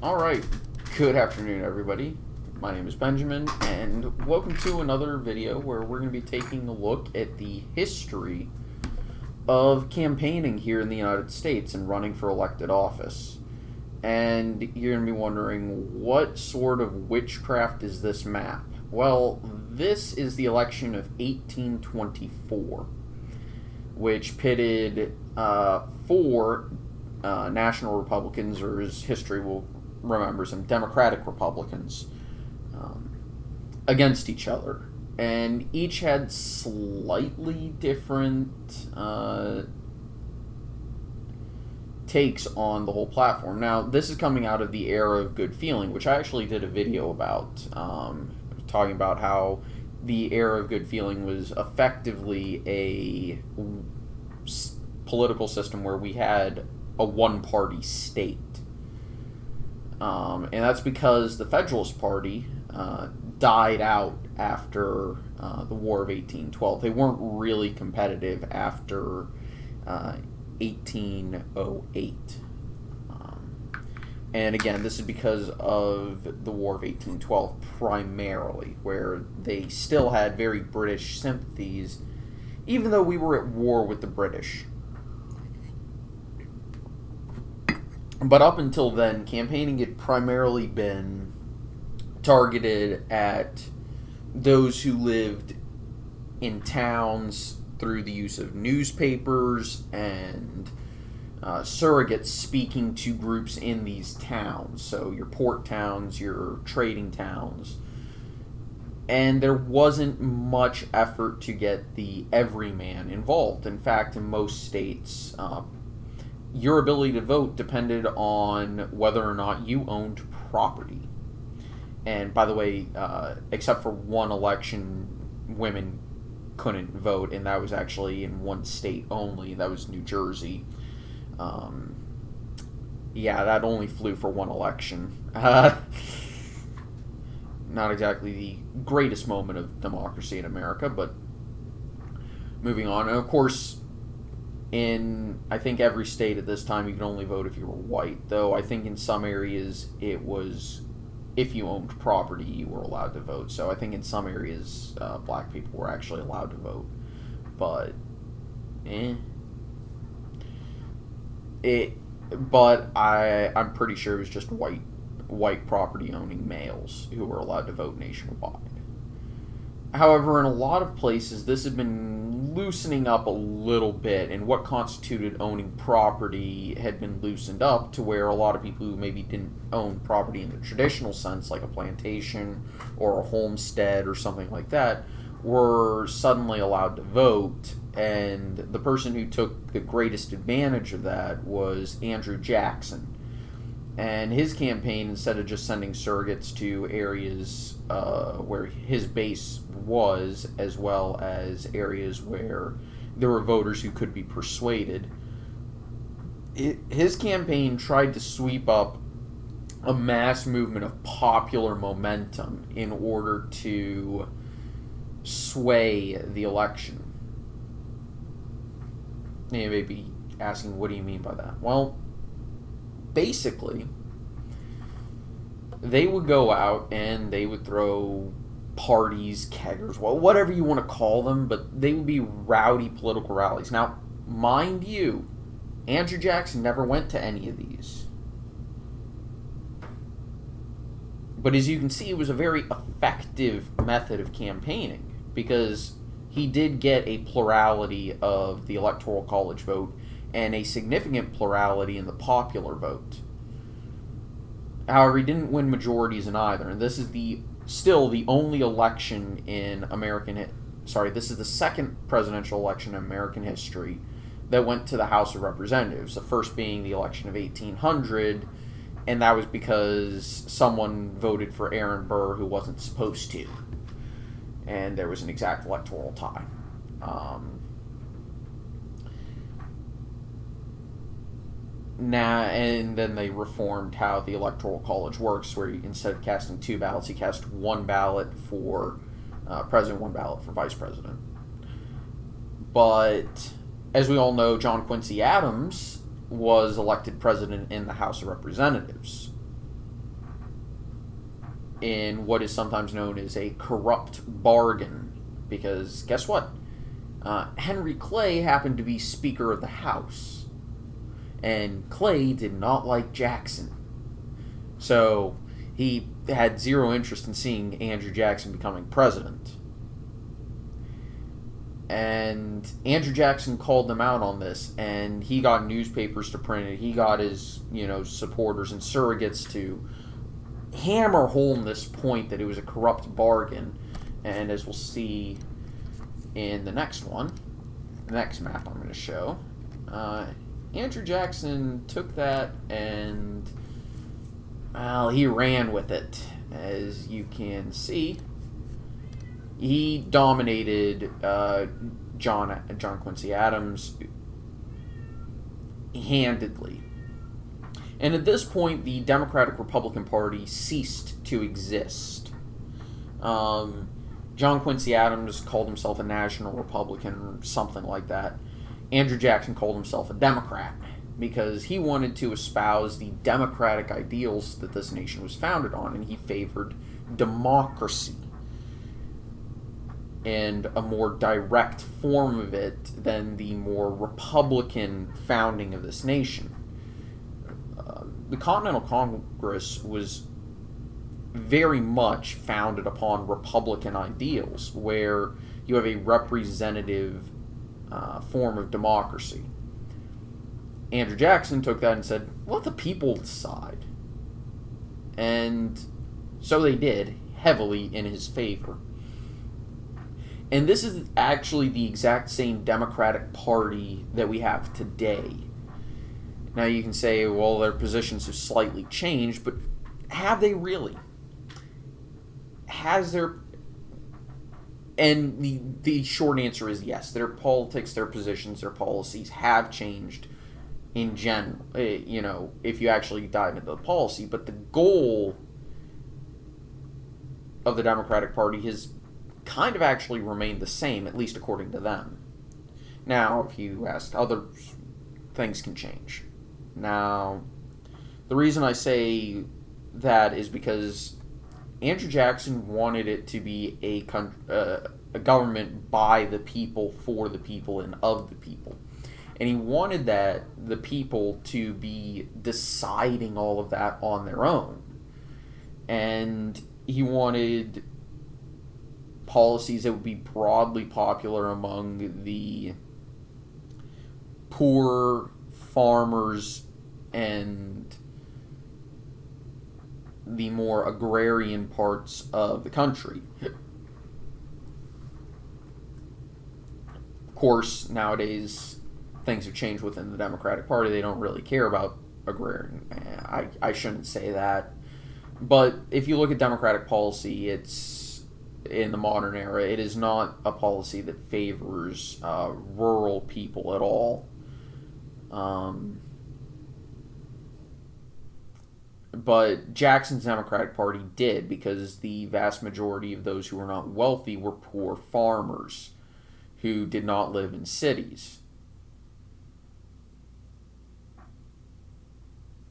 Alright, good afternoon everybody. My name is Benjamin, and welcome to another video where we're going to be taking a look at the history of campaigning here in the United States and running for elected office. And you're going to be wondering, what sort of witchcraft is this map? Well, this is the election of 1824, which pitted four national Republicans, or as history will remember, some Democratic Republicans, against each other. And each had slightly different takes on the whole platform. Now, this is coming out of the era of good feeling, which I actually did a video about, talking about how the era of good feeling was effectively a political system where we had a one-party state. And that's because the Federalist Party died out after the War of 1812. They weren't really competitive after 1808. And again, this is because of the War of 1812 primarily, where they still had very British sympathies, even though we were at war with the British. But up until then, campaigning had primarily been targeted at those who lived in towns through the use of newspapers and surrogates speaking to groups in these towns. So your port towns, your trading towns. And there wasn't much effort to get the everyman involved. In fact, in most states, your ability to vote depended on whether or not you owned property. And by the way, except for one election, women couldn't vote, and that was actually in one state only. That was New Jersey. Yeah, that only flew for one election. Not exactly the greatest moment of democracy in America, but moving on. And of course, in I think every state at this time you could only vote if you were white, though I think in some areas it was if you owned property you were allowed to vote. So I think in some areas black people were actually allowed to vote, but I'm pretty sure it was just white property owning males who were allowed to vote nationwide. However, in a lot of places, this had been loosening up a little bit, and what constituted owning property had been loosened up to where a lot of people who maybe didn't own property in the traditional sense, like a plantation or a homestead or something like that, were suddenly allowed to vote. And the person who took the greatest advantage of that was Andrew Jackson. And his campaign, instead of just sending surrogates to areas where his base was, as well as areas where there were voters who could be persuaded, his campaign tried to sweep up a mass movement of popular momentum in order to sway the election. You may be asking, what do you mean by that? Well, basically, they would go out and they would throw parties, keggers, well, whatever you want to call them, but they would be rowdy political rallies. Now, mind you, Andrew Jackson never went to any of these. But as you can see, it was a very effective method of campaigning because he did get a plurality of the Electoral College vote and a significant plurality in the popular vote. However, he didn't win majorities in either, and this is still the only election in this is the second presidential election in American history that went to the House of Representatives, the first being the election of 1800, and that was because someone voted for Aaron Burr who wasn't supposed to, and there was an exact electoral tie. And then they reformed how the Electoral College works, where instead of casting two ballots, you cast one ballot for president, one ballot for vice president. But as we all know, John Quincy Adams was elected president in the House of Representatives. in what is sometimes known as a corrupt bargain. Because guess what? Henry Clay happened to be Speaker of the House. And Clay did not like Jackson. So he had zero interest in seeing Andrew Jackson becoming president. And Andrew Jackson called them out on this, and he got newspapers to print it. He got his, supporters and surrogates to hammer home this point that it was a corrupt bargain. And as we'll see in the next one, the next map I'm going to show, Andrew Jackson took that and, well, he ran with it. As you can see, he dominated John Quincy Adams handedly. And at this point, the Democratic-Republican Party ceased to exist. John Quincy Adams called himself a national Republican or something like that. Andrew Jackson called himself a Democrat because he wanted to espouse the democratic ideals that this nation was founded on, and he favored democracy and a more direct form of it than the more Republican founding of this nation. The Continental Congress was very much founded upon Republican ideals, where you have a representative form of democracy. Andrew Jackson took that and said, let the people decide. And so they did, heavily in his favor. And this is actually the exact same Democratic Party that we have today. Now you can say, well, their positions have slightly changed, but have they really? Has there... And the short answer is yes. Their politics, their positions, their policies have changed in general, if you actually dive into the policy. But the goal of the Democratic Party has kind of actually remained the same, at least according to them. Now, if you ask others, things can change. Now, the reason I say that is because Andrew Jackson wanted it to be a government by the people, for the people, and of the people. And he wanted that the people to be deciding all of that on their own. And he wanted policies that would be broadly popular among the poor farmers and the more agrarian parts of the country. Of course, nowadays, things have changed within the Democratic Party. They don't really care about agrarian. I shouldn't say that. But if you look at Democratic policy, it's, in the modern era, it is not a policy that favors rural people at all. But Jackson's Democratic Party did, because the vast majority of those who were not wealthy were poor farmers who did not live in cities.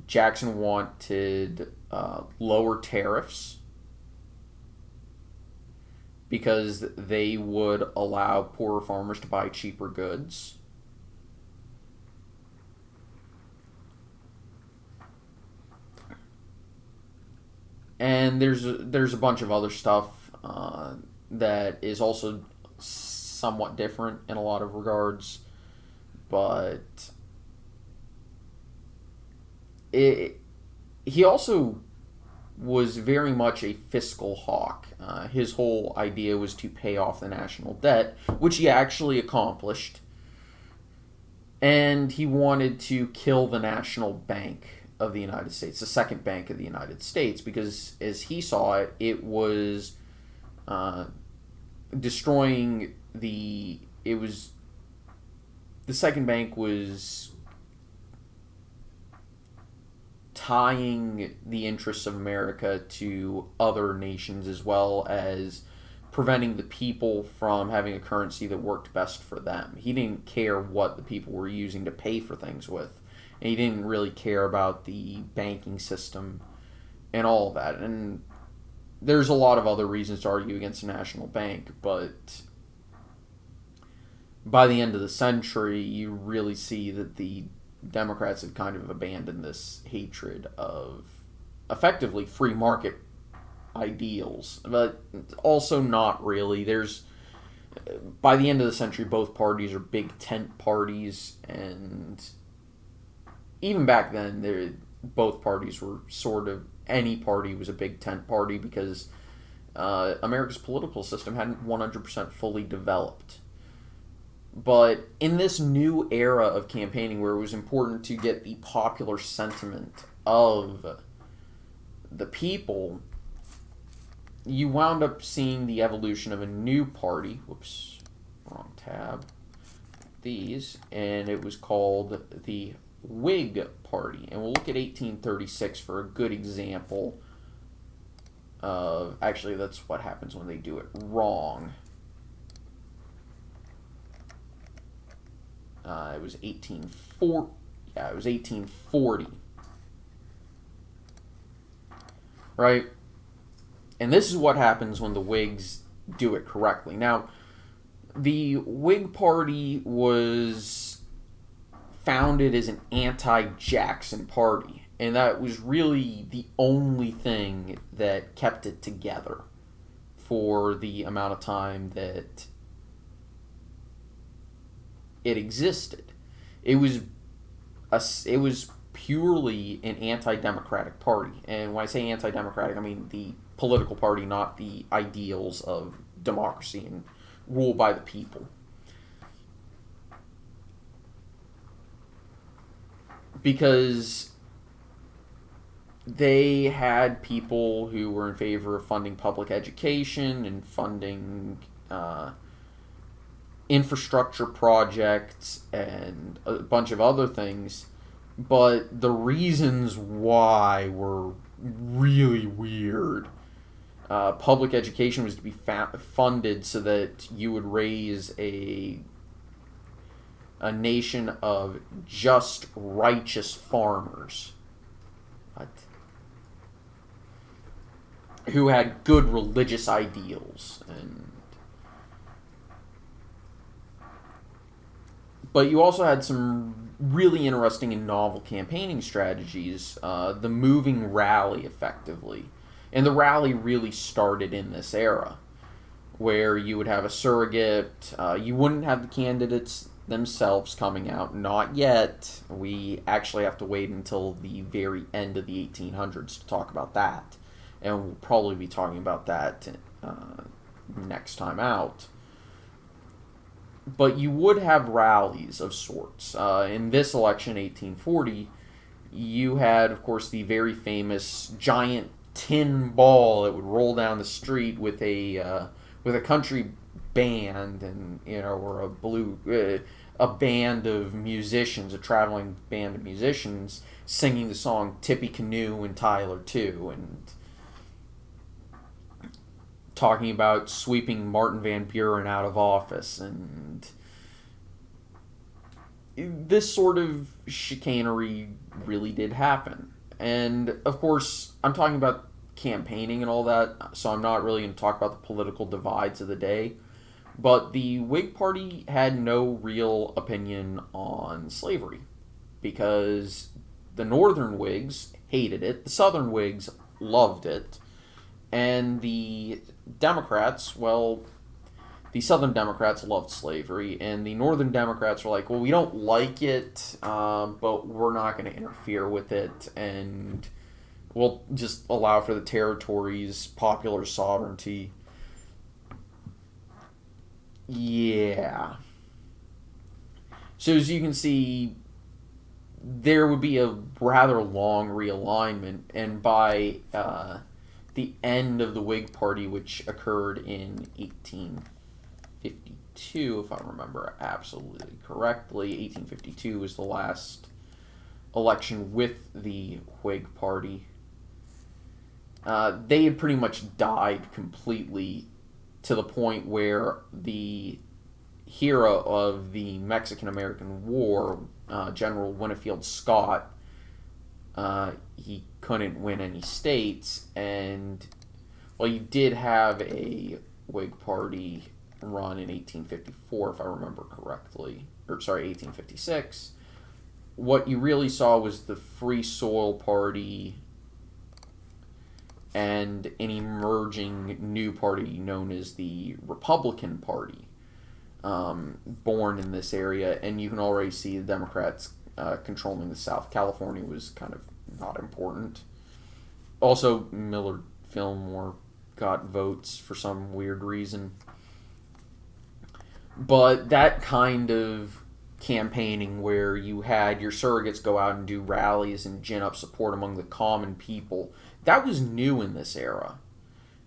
Jackson wanted lower tariffs because they would allow poorer farmers to buy cheaper goods. And there's a bunch of other stuff that is also somewhat different in a lot of regards, but he also was very much a fiscal hawk. His whole idea was to pay off the national debt, which he actually accomplished. And he wanted to kill the National Bank of the United States, the second bank of the United States, because as he saw it, it was destroying the second bank was tying the interests of America to other nations, as well as preventing the people from having a currency that worked best for them. He didn't care what the people were using to pay for things with. And he didn't really care about the banking system and all of that. And there's a lot of other reasons to argue against the national bank, but by the end of the century, you really see that the Democrats have kind of abandoned this hatred of effectively free market ideals, but also not really. By the end of the century, both parties are big tent parties, and even back then, both parties were sort of, any party was a big tent party because America's political system hadn't 100% fully developed. But in this new era of campaigning where it was important to get the popular sentiment of the people, you wound up seeing the evolution of a new party. Whoops, wrong tab. These, and it was called the Whig Party. And we'll look at 1836 for a good example of, actually, that's what happens when they do it wrong. It was 1840. Yeah, it was 1840. Right? And this is what happens when the Whigs do it correctly. Now, the Whig Party was founded as an anti-Jackson party, and that was really the only thing that kept it together for the amount of time that it existed. It was purely an anti-democratic party, and when I say anti-democratic, I mean the political party, not the ideals of democracy and rule by the people. Because they had people who were in favor of funding public education and funding infrastructure projects and a bunch of other things, but the reasons why were really weird. Public education was to be funded so that you would raise a nation of just, righteous farmers. What? Who had good religious ideals. But you also had some really interesting and novel campaigning strategies. The moving rally, effectively. And the rally really started in this era, where you would have a surrogate. You wouldn't have the candidates themselves coming out. Not yet. We actually have to wait until the very end of the 1800s to talk about that. And we'll probably be talking about that next time out. But you would have rallies of sorts. In this election, 1840, you had, of course, the very famous giant tin ball that would roll down the street with a country band, and or a band of musicians, a traveling band of musicians singing the song "Tippecanoe" and "Tyler Too," and talking about sweeping Martin Van Buren out of office. And this sort of chicanery really did happen. And, of course, I'm talking about campaigning and all that, so I'm not really going to talk about the political divides of the day. But the Whig Party had no real opinion on slavery, because the Northern Whigs hated it, the Southern Whigs loved it, and the Democrats, well, the Southern Democrats loved slavery, and the Northern Democrats were like, well, we don't like it, but we're not going to interfere with it, and we'll just allow for the territory's popular sovereignty. Yeah. So as you can see, there would be a rather long realignment, and by the end of the Whig Party, which occurred in 1852, if I remember absolutely correctly. 1852 was the last election with the Whig Party. They had pretty much died completely, to the point where the hero of the Mexican-American War, General Winfield Scott, he couldn't win any states, and Well, you did have a Whig Party run in 1854, if I remember correctly. Or, sorry, 1856. What you really saw was the Free Soil Party and an emerging new party known as the Republican Party, born in this area. And you can already see the Democrats controlling the South. California was kind of not important. Also, Millard Fillmore got votes for some weird reason. But that kind of campaigning where you had your surrogates go out and do rallies and gin up support among the common people, that was new in this era.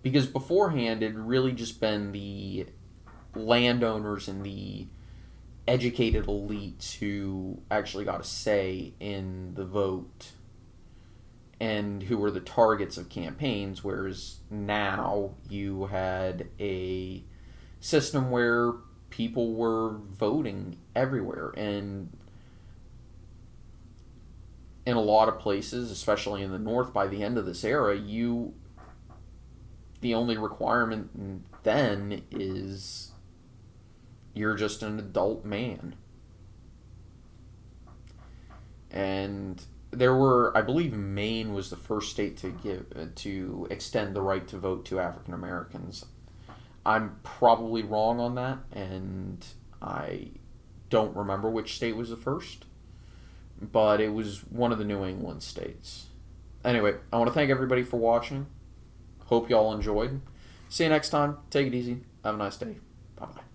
Because beforehand, it had really just been the landowners and the educated elites who actually got a say in the vote and who were the targets of campaigns, whereas now you had a system where people were voting everywhere. And in a lot of places, especially in the North, by the end of this era, the only requirement then is you're just an adult man. And there were, I believe Maine was the first state to extend the right to vote to African Americans. I'm probably wrong on that, and I don't remember which state was the first, but it was one of the New England states. Anyway, I want to thank everybody for watching. Hope y'all enjoyed. See you next time. Take it easy. Have a nice day. Bye-bye.